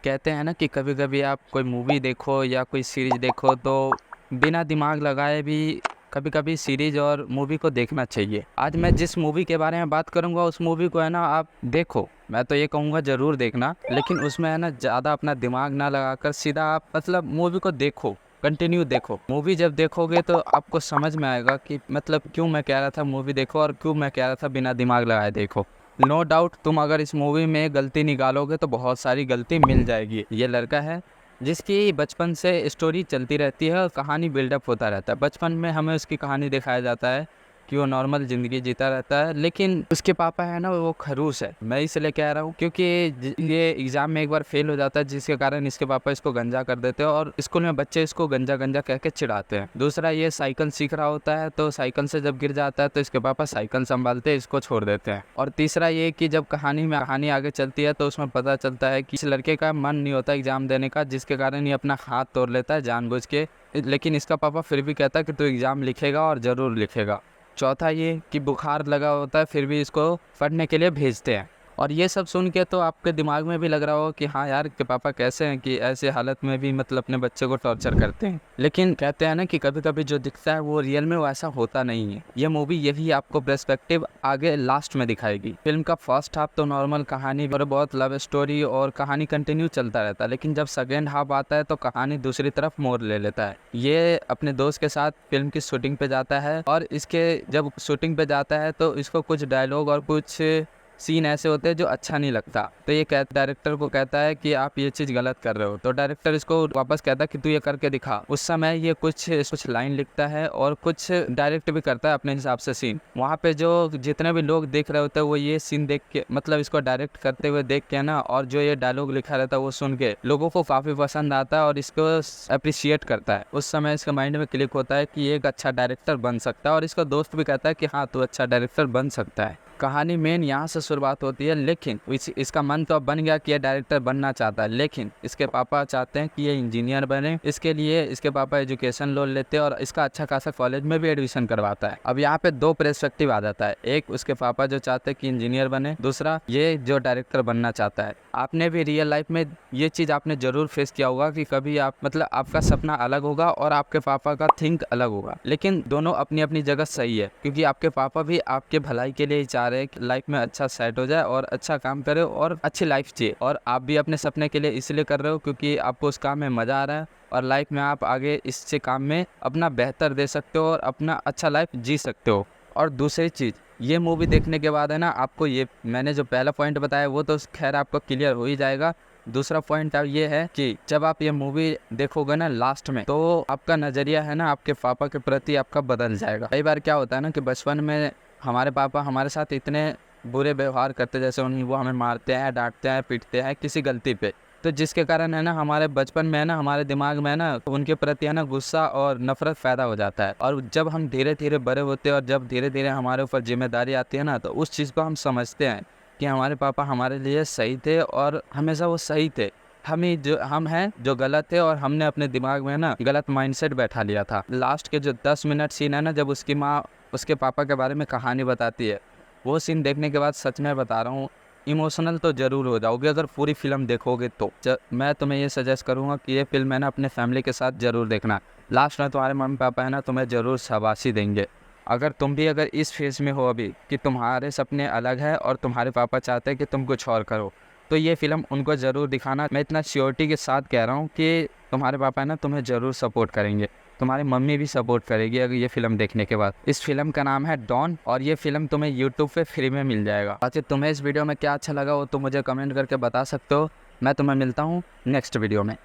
कहते हैं ना कि कभी-कभी आप कोई मूवी देखो या कोई सीरीज़ देखो तो बिना दिमाग लगाए भी कभी-कभी सीरीज़ और मूवी को देखना चाहिए। आज मैं जिस मूवी के बारे में बात करूँगा उस मूवी को है ना आप देखो, मैं तो ये कहूँगा ज़रूर देखना, लेकिन उसमें है ना ज़्यादा अपना दिमाग ना लगाकर सीधा आप मतलब मूवी को देखो, कंटिन्यू देखो। मूवी जब देखोगे तो आपको समझ में आएगा कि मतलब क्यों मैं कह रहा था मूवी देखो और क्यों मैं कह रहा था बिना दिमाग लगाए देखो। नो डाउट तुम अगर इस मूवी में गलती निकालोगे तो बहुत सारी गलती मिल जाएगी। ये लड़का है जिसकी बचपन से स्टोरी चलती रहती है और कहानी बिल्डअप होता रहता है। बचपन में हमें उसकी कहानी दिखाया जाता है कि वो नॉर्मल ज़िंदगी जीता रहता है, लेकिन उसके पापा है ना वो खड़ूस है। मैं इसलिए कह रहा हूँ क्योंकि ये एग्ज़ाम में एक बार फेल हो जाता है जिसके कारण इसके पापा इसको गंजा कर देते हैं और स्कूल में बच्चे इसको गंजा गंजा कह के चिढ़ाते हैं। दूसरा, ये साइकिल सीख रहा होता है तो साइकिल से जब गिर जाता है तो इसके पापा साइकिल संभालते इसको छोड़ देते हैं। और तीसरा ये कि जब कहानी आगे चलती है तो उसमें पता चलता है कि इस लड़के का मन नहीं होता एग्ज़ाम देने का, जिसके कारण ये अपना हाथ तोड़ लेता है जानबूझ के, लेकिन इसका पापा फिर भी कहता है कि तू एग्ज़ाम लिखेगा और ज़रूर लिखेगा। चौथा ये कि बुखार लगा होता है फिर भी इसको पढ़ने के लिए भेजते हैं। और ये सब सुन के तो आपके दिमाग में भी लग रहा हो कि हाँ यार के पापा कैसे हैं कि ऐसे हालत में भी मतलब अपने बच्चे को टॉर्चर करते हैं। लेकिन कहते हैं ना कि कभी कभी जो दिखता है वो रियल में वैसा होता नहीं है। ये मूवी यही आपको पर्सपेक्टिव आगे लास्ट में दिखाएगी। फिल्म का फर्स्ट हाफ तो नॉर्मल कहानी और बहुत लव स्टोरी और कहानी कंटिन्यू चलता रहता है, लेकिन जब सेकेंड हाफ आता है तो कहानी दूसरी तरफ मोड़ ले लेता है। ये अपने दोस्त के साथ फिल्म की शूटिंग पे जाता है और इसके जब शूटिंग पे जाता है तो इसको कुछ डायलॉग और कुछ सीन ऐसे होते हैं जो अच्छा नहीं लगता, तो ये डायरेक्टर को कहता है कि आप ये चीज़ गलत कर रहे हो। तो डायरेक्टर इसको वापस कहता है कि तू ये करके दिखा। उस समय ये कुछ लाइन लिखता है और कुछ डायरेक्ट भी करता है अपने हिसाब से सीन। वहाँ पे जो जितने भी लोग देख रहे होते हैं वो ये सीन देख के मतलब इसको डायरेक्ट करते हुए देख के ना, और जो ये डायलॉग लिखा रहता है वो सुन के लोगों को काफ़ी पसंद आता है और इसको अप्रिशिएट करता है। उस समय इसके माइंड में क्लिक होता है कि ये एक अच्छा डायरेक्टर बन सकता है और इसका दोस्त भी कहता है कि हाँ तू अच्छा डायरेक्टर बन सकता है। कहानी मेन यहाँ से शुरुआत होती है, लेकिन इसका मन तो अब बन गया कि ये डायरेक्टर बनना चाहता है, लेकिन इसके पापा चाहते हैं कि ये इंजीनियर बने। इसके लिए इसके पापा एजुकेशन लोन लेते हैं और इसका अच्छा खासा कॉलेज में भी एडमिशन करवाता है। अब यहाँ पे दो पर्सपेक्टिव आ जाता है, एक उसके पापा जो चाहते हैं कि इंजीनियर बने, दूसरा ये जो डायरेक्टर बनना चाहता है। आपने भी रियल लाइफ में ये चीज़ आपने ज़रूर फेस किया होगा कि कभी आप मतलब आपका सपना अलग होगा और आपके पापा का थिंक अलग होगा, लेकिन दोनों अपनी अपनी जगह सही है, क्योंकि आपके पापा भी आपके भलाई के लिए चाह रहे हैं कि लाइफ में अच्छा सेट हो जाए और अच्छा काम करे और अच्छी लाइफ जिए, और आप भी अपने सपने के लिए इसलिए कर रहे हो क्योंकि आपको उस काम में मज़ा आ रहा है और लाइफ में आप आगे इससे काम में अपना बेहतर दे सकते हो और अपना अच्छा लाइफ जी सकते हो। और दूसरी चीज़, ये मूवी देखने के बाद है ना आपको ये मैंने जो पहला पॉइंट बताया वो तो खैर आपको क्लियर हो ही जाएगा। दूसरा पॉइंट अब ये है कि जब आप ये मूवी देखोगे ना लास्ट में, तो आपका नज़रिया है ना आपके पापा के प्रति आपका बदल जाएगा। कई बार क्या होता है ना कि बचपन में हमारे पापा हमारे साथ इतने बुरे व्यवहार करते, जैसे वो हमें मारते हैं, डांटते हैं, पीटते हैं किसी गलती पे, तो जिसके कारण है ना हमारे बचपन में है ना हमारे दिमाग में है ना उनके प्रति है ना गुस्सा और नफरत पैदा हो जाता है। और जब हम धीरे धीरे बड़े होते हैं और जब धीरे धीरे हमारे ऊपर जिम्मेदारी आती है ना, तो उस चीज़ को हम समझते हैं कि हमारे पापा हमारे लिए सही थे और हमेशा वो सही थे। हम हैं जो गलत थे और हमने अपने दिमाग में ना गलत माइंडसेट बैठा लिया था। लास्ट के जो 10 मिनट सीन है ना, जब उसकी माँ उसके पापा के बारे में कहानी बताती है, वो सीन देखने के बाद सच में बता रहा हूँ इमोशनल तो ज़रूर हो जाओगे अगर पूरी फिल्म देखोगे तो। मैं तुम्हें ये सजेस्ट करूँगा कि ये फिल्म है ना अपने फैमिली के साथ ज़रूर देखना। लास्ट में तुम्हारे मम्मी पापा है ना तुम्हें ज़रूर शाबाशी देंगे। अगर तुम भी अगर इस फेज़ में हो अभी कि तुम्हारे सपने अलग है और तुम्हारे पापा चाहते हैं कि तुम कुछ और करो, तो ये फ़िल्म उनको ज़रूर दिखाना। मैं इतना श्योरिटी के साथ कह रहा हूँ कि तुम्हारे पापा है ना तुम्हें ज़रूर सपोर्ट करेंगे, तुम्हारी मम्मी भी सपोर्ट करेगी अगर ये फिल्म देखने के बाद। इस फिल्म का नाम है डॉन और ये फिल्म तुम्हें यूट्यूब पे फ्री में मिल जाएगा। अच्छा, तुम्हें इस वीडियो में क्या अच्छा लगा वो तुम मुझे कमेंट करके बता सकते हो। मैं तुम्हें मिलता हूँ नेक्स्ट वीडियो में।